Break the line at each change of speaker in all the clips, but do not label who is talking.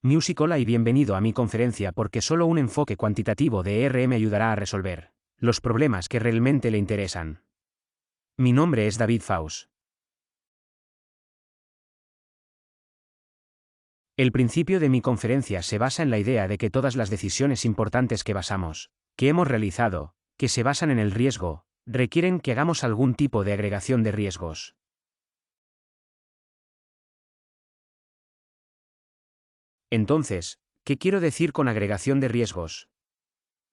Music, hola y bienvenido a mi conferencia porque solo un enfoque cuantitativo de ERM ayudará a resolver los problemas que realmente le interesan. Mi nombre es David Faus. El principio de mi conferencia se basa en la idea de que todas las decisiones importantes que hemos realizado, que se basan en el riesgo, requieren que hagamos algún tipo de agregación de riesgos. Entonces, ¿qué quiero decir con agregación de riesgos?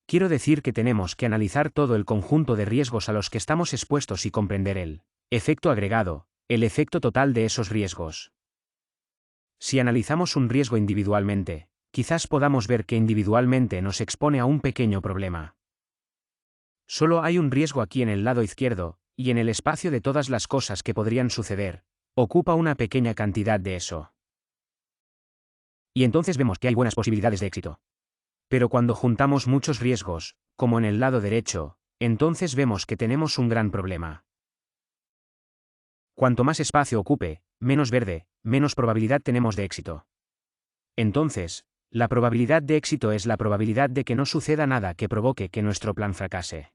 Quiero decir que tenemos que analizar todo el conjunto de riesgos a los que estamos expuestos y comprender el efecto agregado, el efecto total de esos riesgos. Si analizamos un riesgo individualmente, quizás podamos ver que individualmente nos expone a un pequeño problema. Solo hay un riesgo aquí en el lado izquierdo, y en el espacio de todas las cosas que podrían suceder, ocupa una pequeña cantidad de eso. Y entonces vemos que hay buenas posibilidades de éxito. Pero cuando juntamos muchos riesgos, como en el lado derecho, entonces vemos que tenemos un gran problema. Cuanto más espacio ocupe, menos verde, menos probabilidad tenemos de éxito. Entonces, la probabilidad de éxito es la probabilidad de que no suceda nada que provoque que nuestro plan fracase.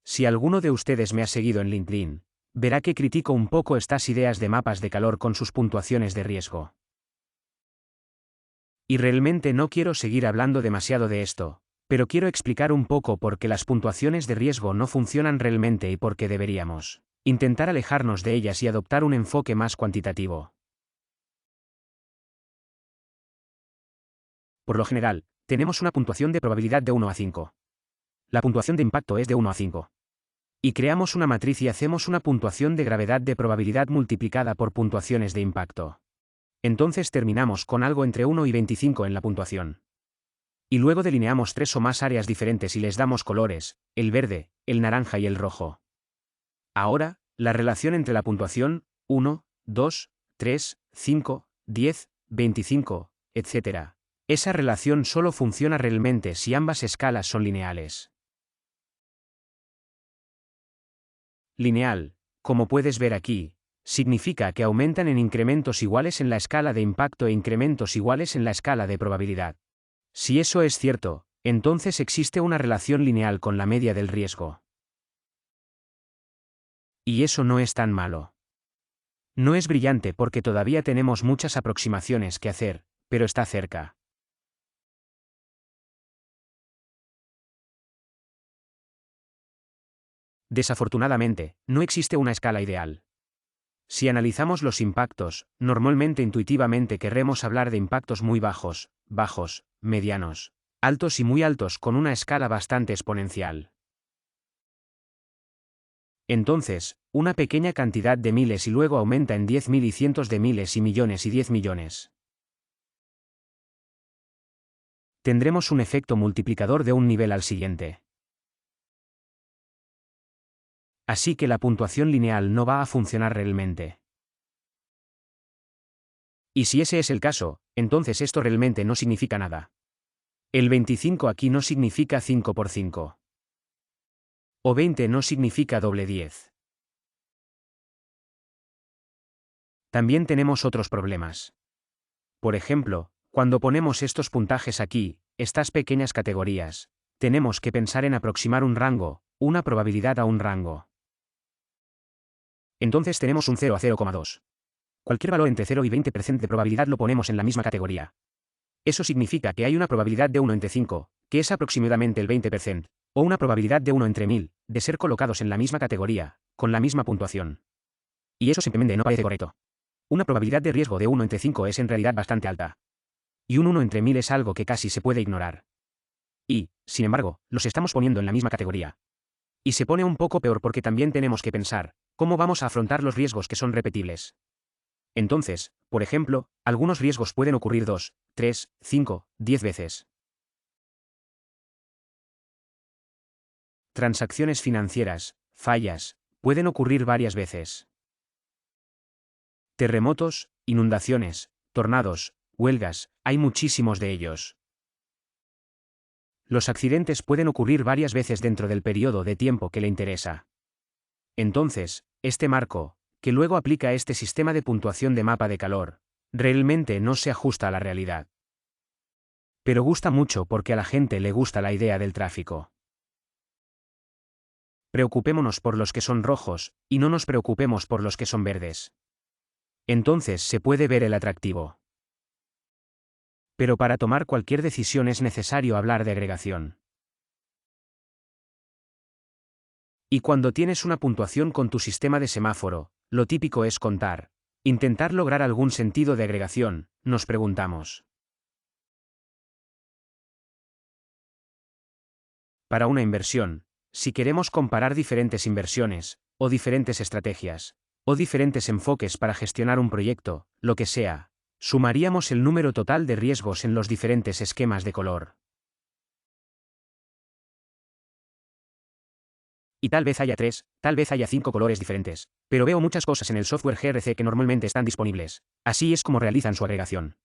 Si alguno de ustedes me ha seguido en LinkedIn, verá que critico un poco estas ideas de mapas de calor con sus puntuaciones de riesgo. Y realmente no quiero seguir hablando demasiado de esto, pero quiero explicar un poco por qué las puntuaciones de riesgo no funcionan realmente y por qué deberíamos intentar alejarnos de ellas y adoptar un enfoque más cuantitativo. Por lo general, tenemos una puntuación de probabilidad de 1 a 5. La puntuación de impacto es de 1 a 5. Y creamos una matriz y hacemos una puntuación de gravedad de probabilidad multiplicada por puntuaciones de impacto. Entonces terminamos con algo entre 1 y 25 en la puntuación. Y luego delineamos 3 o más áreas diferentes y les damos colores, el verde, el naranja y el rojo. Ahora, la relación entre la puntuación, 1, 2, 3, 5, 10, 25, etc. Esa relación solo funciona realmente si ambas escalas son lineales. Lineal, como puedes ver aquí, significa que aumentan en incrementos iguales en la escala de impacto e incrementos iguales en la escala de probabilidad. Si eso es cierto, entonces existe una relación lineal con la media del riesgo. Y eso no es tan malo. No es brillante porque todavía tenemos muchas aproximaciones que hacer, pero está cerca. Desafortunadamente, no existe una escala ideal. Si analizamos los impactos, normalmente intuitivamente querremos hablar de impactos muy bajos, bajos, medianos, altos y muy altos con una escala bastante exponencial. Entonces, una pequeña cantidad de miles y luego aumenta en 10.000 y cientos de miles y millones y 10 millones. Tendremos un efecto multiplicador de un nivel al siguiente. Así que la puntuación lineal no va a funcionar realmente. Y si ese es el caso, entonces esto realmente no significa nada. El 25 aquí no significa 5 por 5. O 20 no significa doble 10. También tenemos otros problemas. Por ejemplo, cuando ponemos estos puntajes aquí, estas pequeñas categorías, tenemos que pensar en aproximar un rango, una probabilidad a un rango. Entonces tenemos un 0 a 0,2. Cualquier valor entre 0 y 20% de probabilidad lo ponemos en la misma categoría. Eso significa que hay una probabilidad de 1 entre 5, que es aproximadamente el 20%, o una probabilidad de 1 entre 1000, de ser colocados en la misma categoría, con la misma puntuación. Y eso simplemente no parece correcto. Una probabilidad de riesgo de 1 entre 5 es en realidad bastante alta. Y un 1 entre 1000 es algo que casi se puede ignorar. Y, sin embargo, los estamos poniendo en la misma categoría. Y se pone un poco peor porque también tenemos que pensar, ¿cómo vamos a afrontar los riesgos que son repetibles? Entonces, por ejemplo, algunos riesgos pueden ocurrir 2, 3, 5, 10 veces. Transacciones financieras, fallas, pueden ocurrir varias veces. Terremotos, inundaciones, tornados, huelgas, hay muchísimos de ellos. Los accidentes pueden ocurrir varias veces dentro del periodo de tiempo que le interesa. Entonces, este marco, que luego aplica este sistema de puntuación de mapa de calor, realmente no se ajusta a la realidad. Pero gusta mucho porque a la gente le gusta la idea del tráfico. Preocupémonos por los que son rojos, y no nos preocupemos por los que son verdes. Entonces se puede ver el atractivo. Pero para tomar cualquier decisión es necesario hablar de agregación. Y cuando tienes una puntuación con tu sistema de semáforo, lo típico es contar. Intentar lograr algún sentido de agregación, nos preguntamos. Para una inversión, si queremos comparar diferentes inversiones, o diferentes estrategias, o diferentes enfoques para gestionar un proyecto, lo que sea, sumaríamos el número total de riesgos en los diferentes esquemas de color. Y tal vez haya 3, tal vez haya 5 colores diferentes, pero veo muchas cosas en el software GRC que normalmente están disponibles. Así es como realizan su agregación.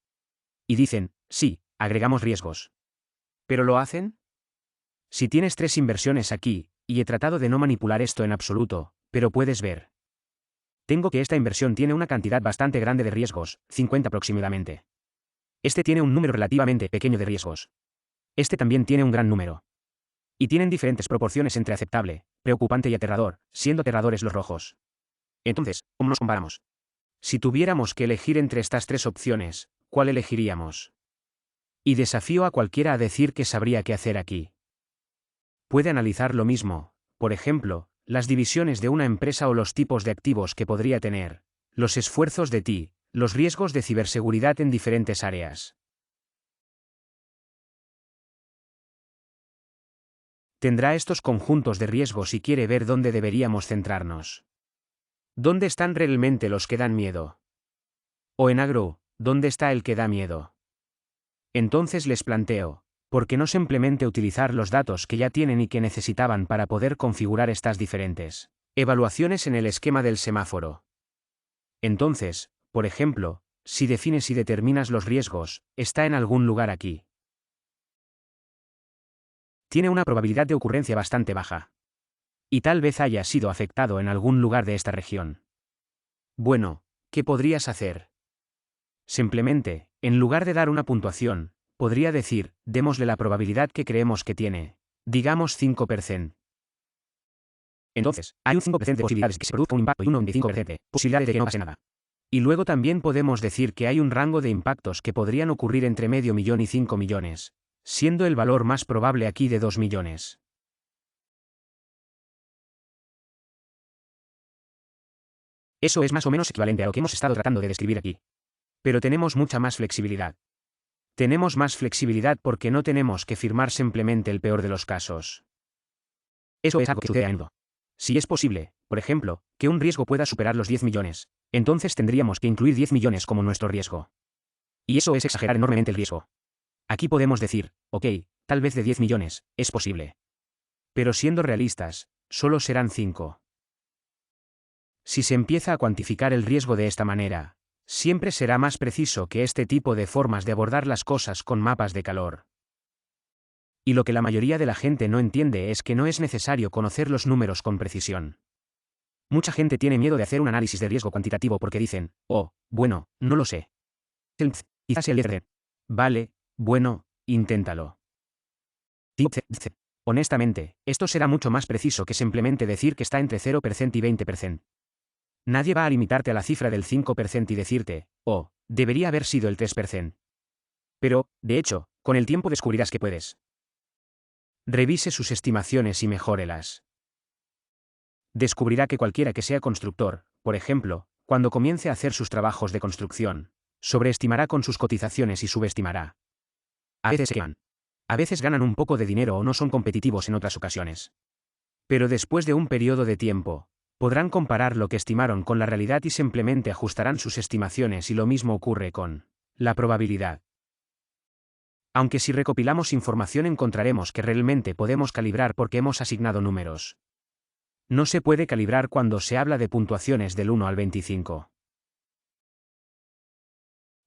Y dicen, sí, agregamos riesgos. ¿Pero lo hacen? Si tienes 3 inversiones aquí, y he tratado de no manipular esto en absoluto, pero puedes ver. Tengo que esta inversión tiene una cantidad bastante grande de riesgos, 50 aproximadamente. Este tiene un número relativamente pequeño de riesgos. Este también tiene un gran número. Y tienen diferentes proporciones entre aceptable, preocupante y aterrador, siendo aterradores los rojos. Entonces, ¿cómo nos comparamos? Si tuviéramos que elegir entre estas 3 opciones, ¿cuál elegiríamos? Y desafío a cualquiera a decir que sabría qué hacer aquí. Puede analizar lo mismo, por ejemplo, las divisiones de una empresa o los tipos de activos que podría tener, los esfuerzos de TI, los riesgos de ciberseguridad en diferentes áreas. Tendrá estos conjuntos de riesgos y quiere ver dónde deberíamos centrarnos. ¿Dónde están realmente los que dan miedo? O en agro, ¿dónde está el que da miedo? Entonces les planteo, ¿por qué no simplemente utilizar los datos que ya tienen y que necesitaban para poder configurar estas diferentes evaluaciones en el esquema del semáforo? Entonces, por ejemplo, si defines y determinas los riesgos, está en algún lugar aquí. Tiene una probabilidad de ocurrencia bastante baja. Y tal vez haya sido afectado en algún lugar de esta región. Bueno, ¿qué podrías hacer? Simplemente, en lugar de dar una puntuación, podría decir, démosle la probabilidad que creemos que tiene. Digamos 5%. Entonces, hay un 5% de posibilidades de que se produzca un impacto y un 95% de posibilidades de que no pase nada. Y luego también podemos decir que hay un rango de impactos que podrían ocurrir entre medio millón y 5 millones, siendo el valor más probable aquí de 2 millones. Eso es más o menos equivalente a lo que hemos estado tratando de describir aquí. Pero tenemos mucha más flexibilidad. Tenemos más flexibilidad porque no tenemos que firmar simplemente el peor de los casos. Eso es algo que sucede a menudo. Si es posible, por ejemplo, que un riesgo pueda superar los 10 millones, entonces tendríamos que incluir 10 millones como nuestro riesgo. Y eso es exagerar enormemente el riesgo. Aquí podemos decir, ok, tal vez de 10 millones, es posible. Pero siendo realistas, solo serán 5. Si se empieza a cuantificar el riesgo de esta manera, siempre será más preciso que este tipo de formas de abordar las cosas con mapas de calor. Y lo que la mayoría de la gente no entiende es que no es necesario conocer los números con precisión. Mucha gente tiene miedo de hacer un análisis de riesgo cuantitativo porque dicen, oh, bueno, no lo sé. Quizás el líder de. Vale, bueno, inténtalo. Honestamente, esto será mucho más preciso que simplemente decir que está entre 0% y 20%. Nadie va a limitarte a la cifra del 5% y decirte, oh, debería haber sido el 3%. Pero, de hecho, con el tiempo descubrirás que puedes. Revise sus estimaciones y mejórelas. Descubrirá que cualquiera que sea constructor, por ejemplo, cuando comience a hacer sus trabajos de construcción, sobreestimará con sus cotizaciones y subestimará. A veces queman. A veces ganan un poco de dinero o no son competitivos en otras ocasiones. Pero después de un periodo de tiempo, podrán comparar lo que estimaron con la realidad y simplemente ajustarán sus estimaciones y lo mismo ocurre con la probabilidad. Aunque si recopilamos información encontraremos que realmente podemos calibrar porque hemos asignado números. No se puede calibrar cuando se habla de puntuaciones del 1 al 25.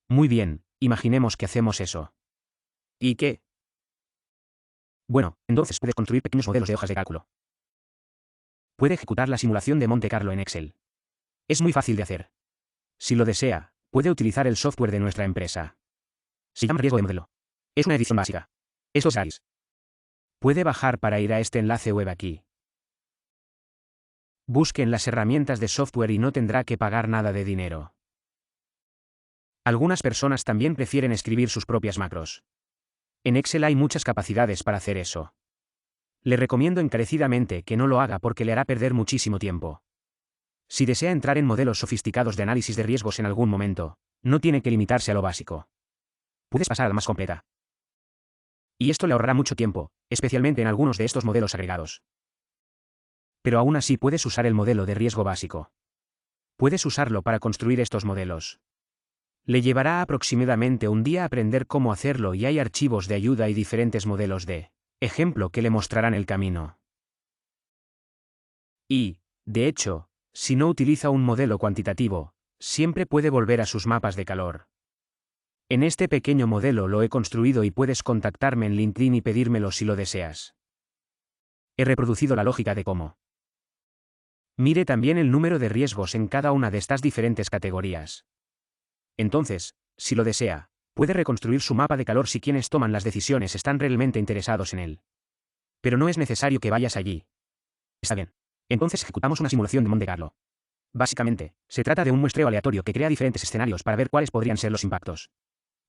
Muy bien, imaginemos que hacemos eso. ¿Y qué? Bueno, entonces puedes construir pequeños modelos de hojas de cálculo. Puede ejecutar la simulación de Monte Carlo en Excel. Es muy fácil de hacer. Si lo desea, puede utilizar el software de nuestra empresa. Se llama riesgo de modelo. Es una edición básica. Esto es gratis. Puede bajar para ir a este enlace web aquí. Busque en las herramientas de software y no tendrá que pagar nada de dinero. Algunas personas también prefieren escribir sus propias macros. En Excel hay muchas capacidades para hacer eso. Le recomiendo encarecidamente que no lo haga porque le hará perder muchísimo tiempo. Si desea entrar en modelos sofisticados de análisis de riesgos en algún momento, no tiene que limitarse a lo básico. Puedes pasar a la más completa. Y esto le ahorrará mucho tiempo, especialmente en algunos de estos modelos agregados. Pero aún así puedes usar el modelo de riesgo básico. Puedes usarlo para construir estos modelos. Le llevará aproximadamente un día aprender cómo hacerlo y hay archivos de ayuda y diferentes modelos de ejemplo que le mostrarán el camino. Y, de hecho, si no utiliza un modelo cuantitativo, siempre puede volver a sus mapas de calor. En este pequeño modelo lo he construido y puedes contactarme en LinkedIn y pedírmelo si lo deseas. He reproducido la lógica de cómo. Mire también el número de riesgos en cada una de estas diferentes categorías. Entonces, si lo desea, puede reconstruir su mapa de calor si quienes toman las decisiones están realmente interesados en él. Pero no es necesario que vayas allí. Está bien. Entonces ejecutamos una simulación de Monte Carlo. Básicamente, se trata de un muestreo aleatorio que crea diferentes escenarios para ver cuáles podrían ser los impactos.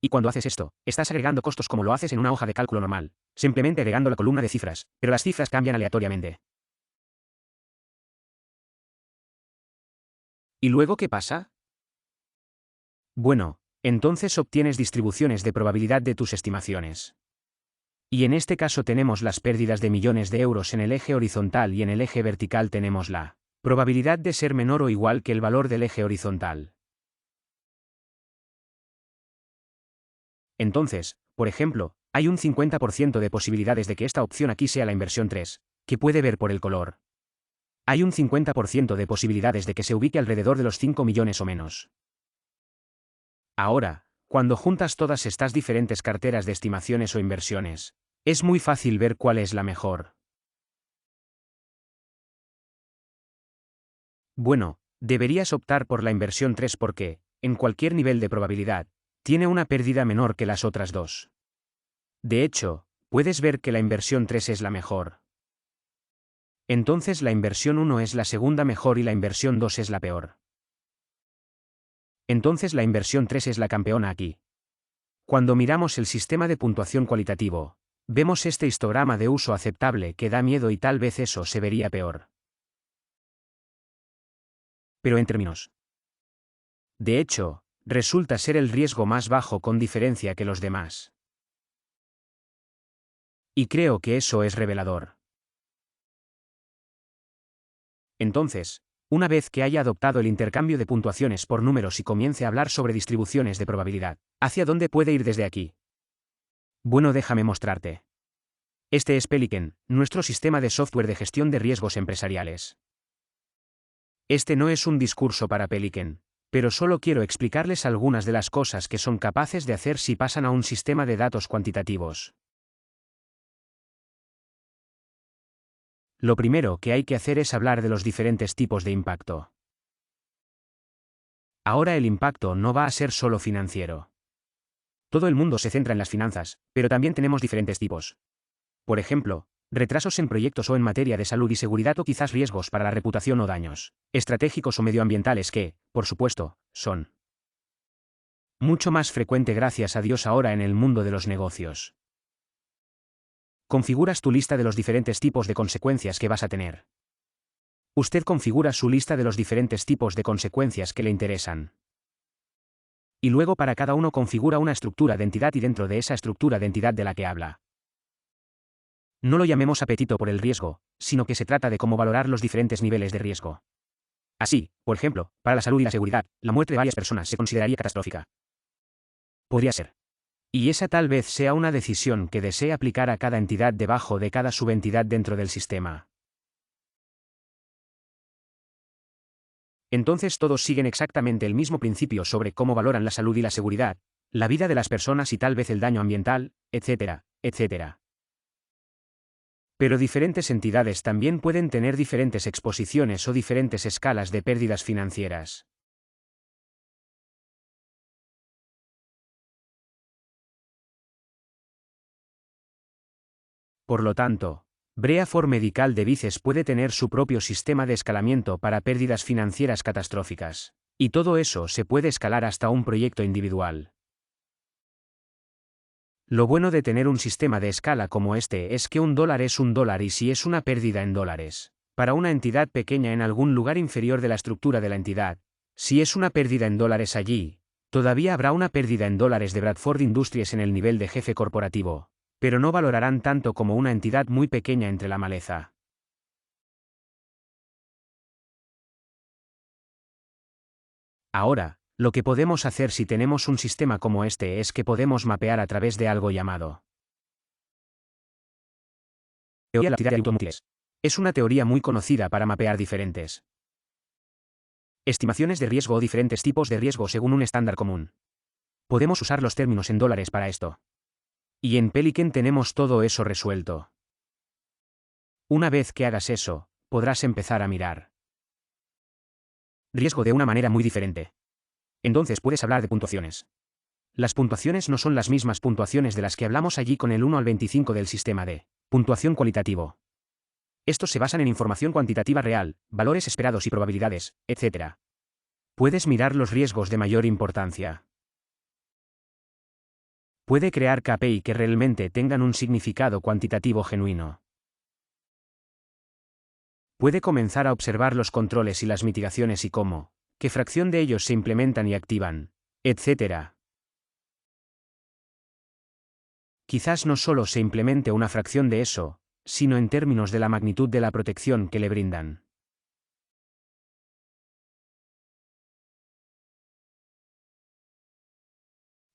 Y cuando haces esto, estás agregando costos como lo haces en una hoja de cálculo normal, simplemente agregando la columna de cifras, pero las cifras cambian aleatoriamente. ¿Y luego qué pasa? Bueno, entonces obtienes distribuciones de probabilidad de tus estimaciones. Y en este caso tenemos las pérdidas de millones de euros en el eje horizontal y en el eje vertical tenemos la probabilidad de ser menor o igual que el valor del eje horizontal. Entonces, por ejemplo, hay un 50% de posibilidades de que esta opción aquí sea la inversión 3, que puede ver por el color. Hay un 50% de posibilidades de que se ubique alrededor de los 5 millones o menos. Ahora, cuando juntas todas estas diferentes carteras de estimaciones o inversiones, es muy fácil ver cuál es la mejor. Bueno, deberías optar por la inversión 3 porque, en cualquier nivel de probabilidad, tiene una pérdida menor que las otras dos. De hecho, puedes ver que la inversión 3 es la mejor. Entonces la inversión 1 es la segunda mejor y la inversión 2 es la peor. Entonces la inversión 3 es la campeona aquí. Cuando miramos el sistema de puntuación cualitativo, vemos este histograma de uso aceptable que da miedo y tal vez eso se vería peor. Pero en términos. De hecho, resulta ser el riesgo más bajo con diferencia que los demás. Y creo que eso es revelador. Entonces, una vez que haya adoptado el intercambio de puntuaciones por números y comience a hablar sobre distribuciones de probabilidad, ¿hacia dónde puede ir desde aquí? Bueno, déjame mostrarte. Este es Pelican, nuestro sistema de software de gestión de riesgos empresariales. Este no es un discurso para Pelican, pero solo quiero explicarles algunas de las cosas que son capaces de hacer si pasan a un sistema de datos cuantitativos. Lo primero que hay que hacer es hablar de los diferentes tipos de impacto. Ahora el impacto no va a ser solo financiero. Todo el mundo se centra en las finanzas, pero también tenemos diferentes tipos. Por ejemplo, retrasos en proyectos o en materia de salud y seguridad o quizás riesgos para la reputación o daños estratégicos o medioambientales que, por supuesto, son mucho más frecuente gracias a Dios ahora en el mundo de los negocios. Configuras tu lista de los diferentes tipos de consecuencias que vas a tener. Usted configura su lista de los diferentes tipos de consecuencias que le interesan. Y luego para cada uno configura una estructura de entidad y dentro de esa estructura de entidad de la que habla. No lo llamemos apetito por el riesgo, sino que se trata de cómo valorar los diferentes niveles de riesgo. Así, por ejemplo, para la salud y la seguridad, la muerte de varias personas se consideraría catastrófica. Podría ser. Y esa tal vez sea una decisión que desee aplicar a cada entidad debajo de cada subentidad dentro del sistema. Entonces todos siguen exactamente el mismo principio sobre cómo valoran la salud y la seguridad, la vida de las personas y tal vez el daño ambiental, etcétera, etcétera. Pero diferentes entidades también pueden tener diferentes exposiciones o diferentes escalas de pérdidas financieras. Por lo tanto, Breafor Medical Devices puede tener su propio sistema de escalamiento para pérdidas financieras catastróficas. Y todo eso se puede escalar hasta un proyecto individual. Lo bueno de tener un sistema de escala como este es que $1 es $1 y si es una pérdida en dólares, para una entidad pequeña en algún lugar inferior de la estructura de la entidad, si es una pérdida en dólares allí, todavía habrá una pérdida en dólares de Bradford Industries en el nivel de jefe corporativo, pero no valorarán tanto como una entidad muy pequeña entre la maleza. Ahora, lo que podemos hacer si tenemos un sistema como este es que podemos mapear a través de algo llamado teoría de la cantidad de automóviles. Es una teoría muy conocida para mapear diferentes estimaciones de riesgo o diferentes tipos de riesgo según un estándar común. Podemos usar los términos en dólares para esto. Y en Pelican tenemos todo eso resuelto. Una vez que hagas eso, podrás empezar a mirar riesgo de una manera muy diferente. Entonces puedes hablar de puntuaciones. Las puntuaciones no son las mismas puntuaciones de las que hablamos allí con el 1 al 25 del sistema de puntuación cualitativo. Estos se basan en información cuantitativa real, valores esperados y probabilidades, etc. Puedes mirar los riesgos de mayor importancia. Puede crear KPI que realmente tengan un significado cuantitativo genuino. Puede comenzar a observar los controles y las mitigaciones y cómo, qué fracción de ellos se implementan y activan, etc. Quizás no solo se implemente una fracción de eso, sino en términos de la magnitud de la protección que le brindan.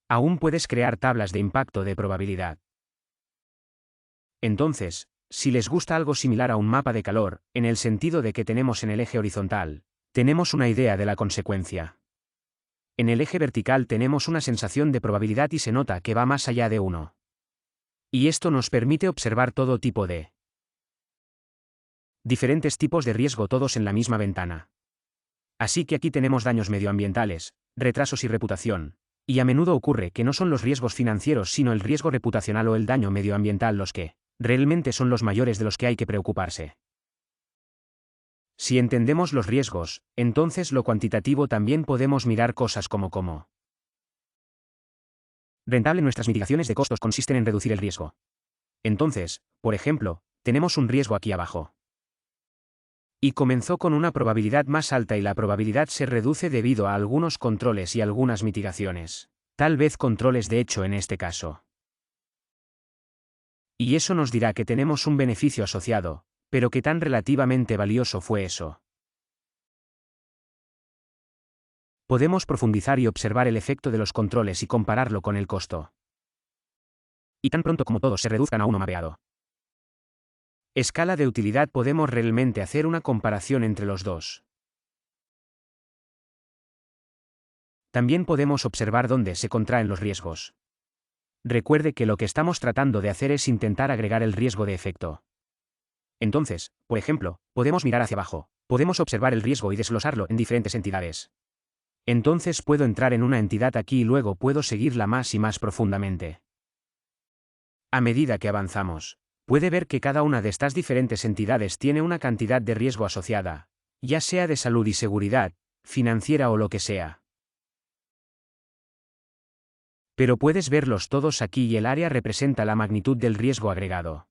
Aún puedes crear tablas de impacto de probabilidad. Entonces, si les gusta algo similar a un mapa de calor, en el sentido de que tenemos en el eje horizontal, tenemos una idea de la consecuencia. En el eje vertical tenemos una sensación de probabilidad y se nota que va más allá de 1. Y esto nos permite observar todo tipo de diferentes tipos de riesgo todos en la misma ventana. Así que aquí tenemos daños medioambientales, retrasos y reputación. Y a menudo ocurre que no son los riesgos financieros sino el riesgo reputacional o el daño medioambiental los que realmente son los mayores de los que hay que preocuparse. Si entendemos los riesgos, entonces lo cuantitativo también podemos mirar cosas como cómo rentable nuestras mitigaciones de costos consisten en reducir el riesgo. Entonces, por ejemplo, tenemos un riesgo aquí abajo. Y comenzó con una probabilidad más alta y la probabilidad se reduce debido a algunos controles y algunas mitigaciones. Tal vez controles de hecho en este caso. Y eso nos dirá que tenemos un beneficio asociado, pero qué tan relativamente valioso fue eso. Podemos profundizar y observar el efecto de los controles y compararlo con el costo. Y tan pronto como todos se reduzcan a uno mapeado. Escala de utilidad podemos realmente hacer una comparación entre los dos. También podemos observar dónde se contraen los riesgos. Recuerde que lo que estamos tratando de hacer es intentar agregar el riesgo de efecto. Entonces, por ejemplo, podemos mirar hacia abajo, podemos observar el riesgo y desglosarlo en diferentes entidades. Entonces puedo entrar en una entidad aquí y luego puedo seguirla más y más profundamente. A medida que avanzamos, puede ver que cada una de estas diferentes entidades tiene una cantidad de riesgo asociada, ya sea de salud y seguridad, financiera o lo que sea. Pero puedes verlos todos aquí y el área representa la magnitud del riesgo agregado.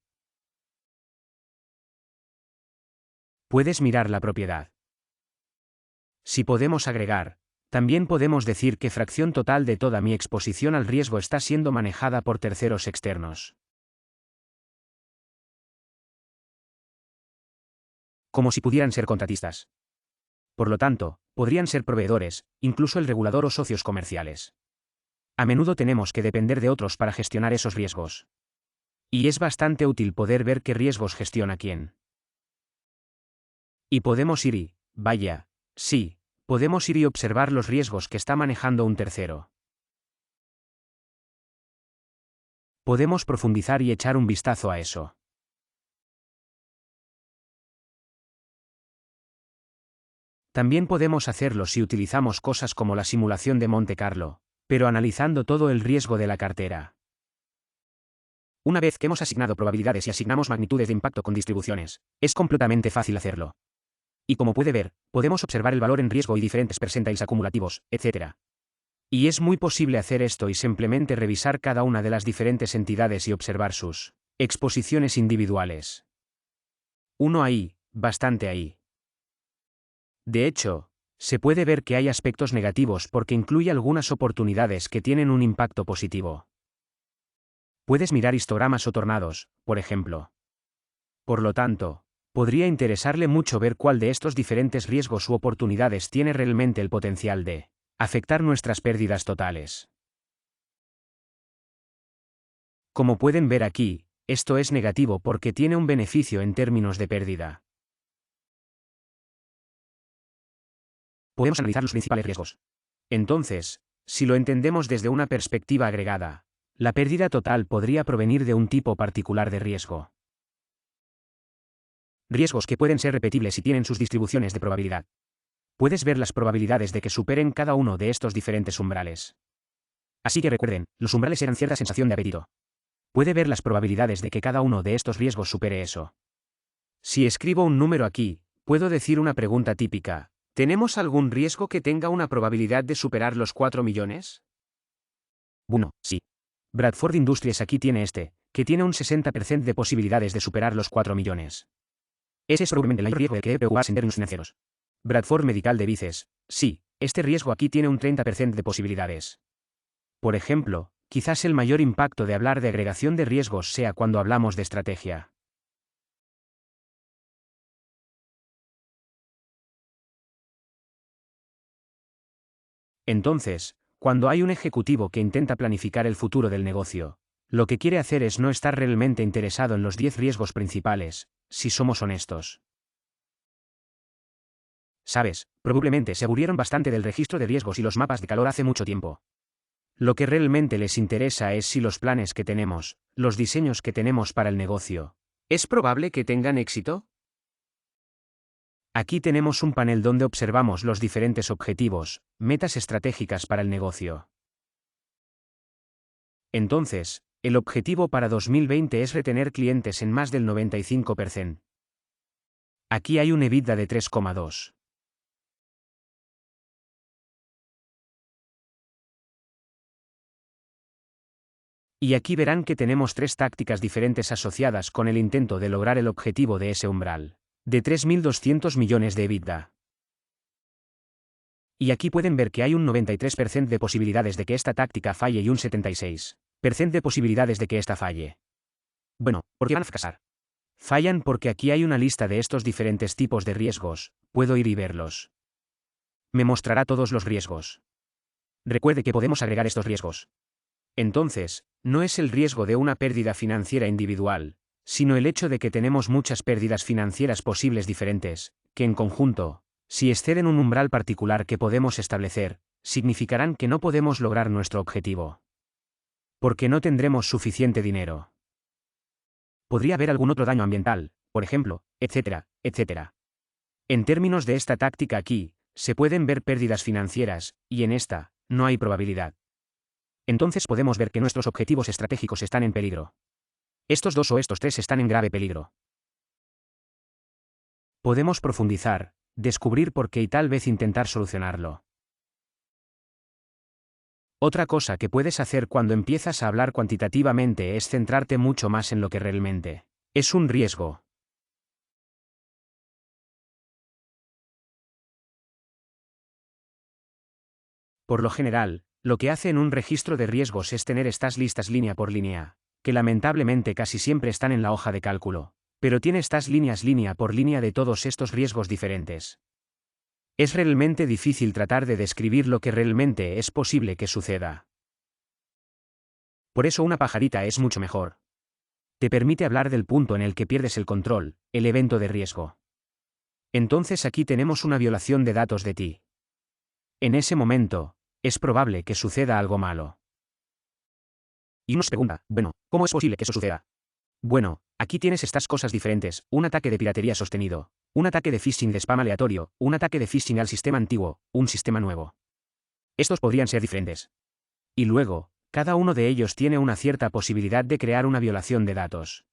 Puedes mirar la propiedad. Si podemos agregar, también podemos decir qué fracción total de toda mi exposición al riesgo está siendo manejada por terceros externos. Como si pudieran ser contratistas. Por lo tanto, podrían ser proveedores, incluso el regulador o socios comerciales. A menudo tenemos que depender de otros para gestionar esos riesgos. Y es bastante útil poder ver qué riesgos gestiona quién. Y podemos ir y, vaya, sí, podemos ir y observar los riesgos que está manejando un tercero. Podemos profundizar y echar un vistazo a eso. También podemos hacerlo si utilizamos cosas como la simulación de Monte Carlo, pero analizando todo el riesgo de la cartera. Una vez que hemos asignado probabilidades y asignamos magnitudes de impacto con distribuciones, es completamente fácil hacerlo. Y como puede ver, podemos observar el valor en riesgo y diferentes percentiles acumulativos, etc. Y es muy posible hacer esto y simplemente revisar cada una de las diferentes entidades y observar sus exposiciones individuales. Uno ahí, bastante ahí. De hecho, se puede ver que hay aspectos negativos porque incluye algunas oportunidades que tienen un impacto positivo. Puedes mirar histogramas o tornados, por ejemplo. Por lo tanto, podría interesarle mucho ver cuál de estos diferentes riesgos u oportunidades tiene realmente el potencial de afectar nuestras pérdidas totales. Como pueden ver aquí, esto es negativo porque tiene un beneficio en términos de pérdida. Podemos analizar los principales riesgos. Entonces, si lo entendemos desde una perspectiva agregada, la pérdida total podría provenir de un tipo particular de riesgo. Riesgos que pueden ser repetibles y tienen sus distribuciones de probabilidad. Puedes ver las probabilidades de que superen cada uno de estos diferentes umbrales. Así que recuerden, los umbrales eran cierta sensación de apetito. Puede ver las probabilidades de que cada uno de estos riesgos supere eso. Si escribo un número aquí, puedo decir una pregunta típica. ¿Tenemos algún riesgo que tenga una probabilidad de superar los 4 millones? Bueno, sí. Bradford Industries aquí tiene que tiene un 60% de posibilidades de superar los 4 millones. Ese es probablemente el mayor riesgo del que debe preocuparse en términos financieros. Bradford Medical Devices, sí, este riesgo aquí tiene un 30% de posibilidades. Por ejemplo, quizás el mayor impacto de hablar de agregación de riesgos sea cuando hablamos de estrategia. Entonces, cuando hay un ejecutivo que intenta planificar el futuro del negocio, lo que quiere hacer es no estar realmente interesado en los 10 riesgos principales, si somos honestos. Sabes, probablemente se aburrieron bastante del registro de riesgos y los mapas de calor hace mucho tiempo. Lo que realmente les interesa es si los planes que tenemos, los diseños que tenemos para el negocio, ¿es probable que tengan éxito? Aquí tenemos un panel donde observamos los diferentes objetivos, metas estratégicas para el negocio. Entonces, el objetivo para 2020 es retener clientes en más del 95%. Aquí hay un EBITDA de 3,2. Y aquí verán que tenemos 3 tácticas diferentes asociadas con el intento de lograr el objetivo de ese umbral, de 3.200 millones de EBITDA. Y aquí pueden ver que hay un 93% de posibilidades de que esta táctica falle y un 76% de posibilidades de que esta falle. Bueno, ¿por qué van a fracasar? Fallan porque aquí hay una lista de estos diferentes tipos de riesgos, puedo ir y verlos. Me mostrará todos los riesgos. Recuerde que podemos agregar estos riesgos. Entonces, no es el riesgo de una pérdida financiera individual, sino el hecho de que tenemos muchas pérdidas financieras posibles diferentes, que en conjunto, si exceden un umbral particular que podemos establecer, significarán que no podemos lograr nuestro objetivo. Porque no tendremos suficiente dinero. Podría haber algún otro daño ambiental, por ejemplo, etcétera, etcétera. En términos de esta táctica aquí, se pueden ver pérdidas financieras, y en esta, no hay probabilidad. Entonces podemos ver que nuestros objetivos estratégicos están en peligro. Estos 2 o estos 3 están en grave peligro. Podemos profundizar, descubrir por qué y tal vez intentar solucionarlo. Otra cosa que puedes hacer cuando empiezas a hablar cuantitativamente es centrarte mucho más en lo que realmente es un riesgo. Por lo general, lo que hace en un registro de riesgos es tener estas listas línea por línea, que lamentablemente casi siempre están en la hoja de cálculo, pero tiene estas líneas línea por línea de todos estos riesgos diferentes. Es realmente difícil tratar de describir lo que realmente es posible que suceda. Por eso una pajarita es mucho mejor. Te permite hablar del punto en el que pierdes el control, el evento de riesgo. Entonces aquí tenemos una violación de datos de ti. En ese momento, es probable que suceda algo malo. Y uno se pregunta, bueno, ¿cómo es posible que eso suceda? Bueno, aquí tienes estas cosas diferentes, un ataque de piratería sostenido, Un ataque de phishing de spam aleatorio, un ataque de phishing al sistema antiguo, un sistema nuevo. Estos podrían ser diferentes. Y luego, cada uno de ellos tiene una cierta posibilidad de crear una violación de datos.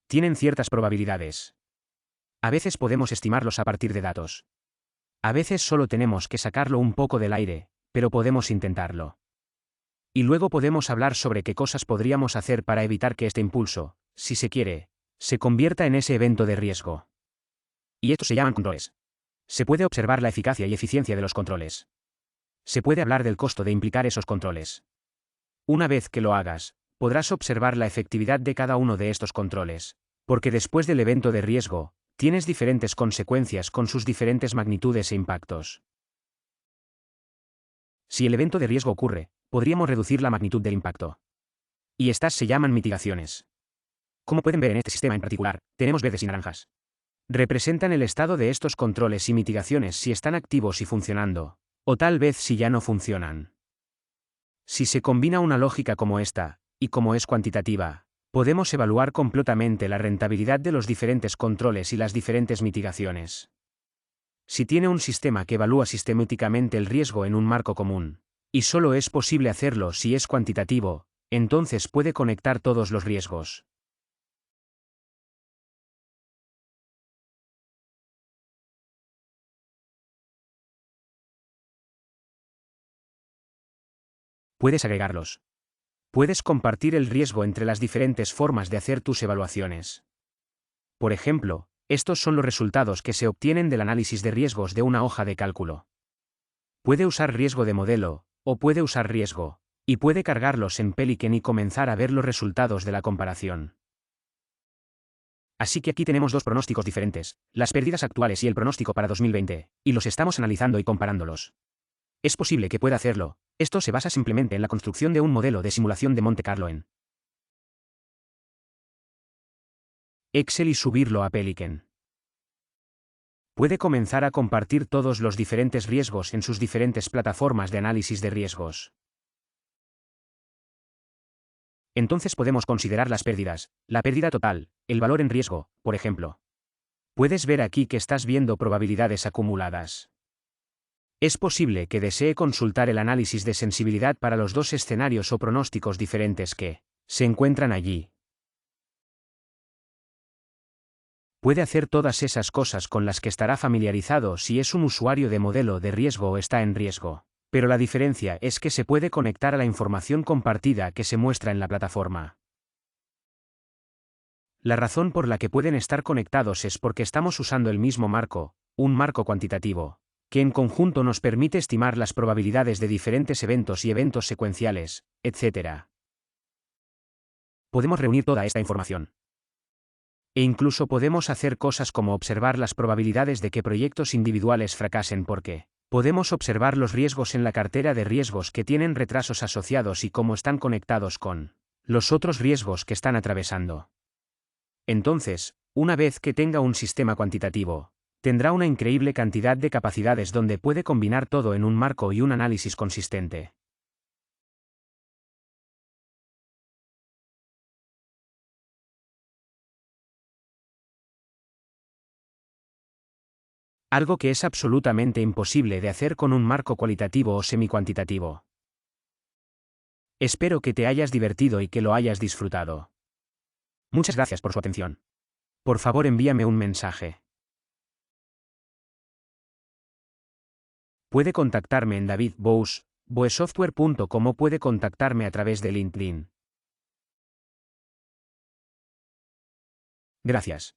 Tienen ciertas probabilidades. A veces podemos estimarlos a partir de datos. A veces solo tenemos que sacarlo un poco del aire, pero podemos intentarlo. Y luego podemos hablar sobre qué cosas podríamos hacer para evitar que este impulso, si se quiere, se convierta en ese evento de riesgo. Y estos se llaman controles. Se puede observar la eficacia y eficiencia de los controles. Se puede hablar del costo de implicar esos controles. Una vez que lo hagas, podrás observar la efectividad de cada uno de estos controles, porque después del evento de riesgo, tienes diferentes consecuencias con sus diferentes magnitudes e impactos. Si el evento de riesgo ocurre, podríamos reducir la magnitud del impacto. Y estas se llaman mitigaciones. Como pueden ver en este sistema en particular, tenemos verdes y naranjas. Representan el estado de estos controles y mitigaciones si están activos y funcionando, o tal vez si ya no funcionan. Si se combina una lógica como esta, y como es cuantitativa, podemos evaluar completamente la rentabilidad de los diferentes controles y las diferentes mitigaciones. Si tiene un sistema que evalúa sistemáticamente el riesgo en un marco común, y solo es posible hacerlo si es cuantitativo, entonces puede conectar todos los riesgos. Puedes agregarlos. Puedes compartir el riesgo entre las diferentes formas de hacer tus evaluaciones. Por ejemplo, estos son los resultados que se obtienen del análisis de riesgos de una hoja de cálculo. Puede usar riesgo de modelo, o puede usar riesgo, y puede cargarlos en Pelican y comenzar a ver los resultados de la comparación. Así que aquí tenemos dos pronósticos diferentes, las pérdidas actuales y el pronóstico para 2020, y los estamos analizando y comparándolos. Es posible que pueda hacerlo. Esto se basa simplemente en la construcción de un modelo de simulación de Monte Carlo en Excel y subirlo a Pelican. Puede comenzar a compartir todos los diferentes riesgos en sus diferentes plataformas de análisis de riesgos. Entonces podemos considerar las pérdidas, la pérdida total, el valor en riesgo, por ejemplo. Puedes ver aquí que estás viendo probabilidades acumuladas. Es posible que desee consultar el análisis de sensibilidad para los dos escenarios o pronósticos diferentes que se encuentran allí. Puede hacer todas esas cosas con las que estará familiarizado si es un usuario de modelo de riesgo o está en riesgo, pero la diferencia es que se puede conectar a la información compartida que se muestra en la plataforma. La razón por la que pueden estar conectados es porque estamos usando el mismo marco, un marco cuantitativo, que en conjunto nos permite estimar las probabilidades de diferentes eventos y eventos secuenciales, etc. Podemos reunir toda esta información. E incluso podemos hacer cosas como observar las probabilidades de que proyectos individuales fracasen porque podemos observar los riesgos en la cartera de riesgos que tienen retrasos asociados y cómo están conectados con los otros riesgos que están atravesando. Entonces, una vez que tenga un sistema cuantitativo, tendrá una increíble cantidad de capacidades donde puede combinar todo en un marco y un análisis consistente. Algo que es absolutamente imposible de hacer con un marco cualitativo o semicuantitativo. Espero que te hayas divertido y que lo hayas disfrutado. Muchas gracias por su atención. Por favor, envíame un mensaje. Puede contactarme en davidbous.boesoftware.com o puede contactarme a través de LinkedIn. Gracias.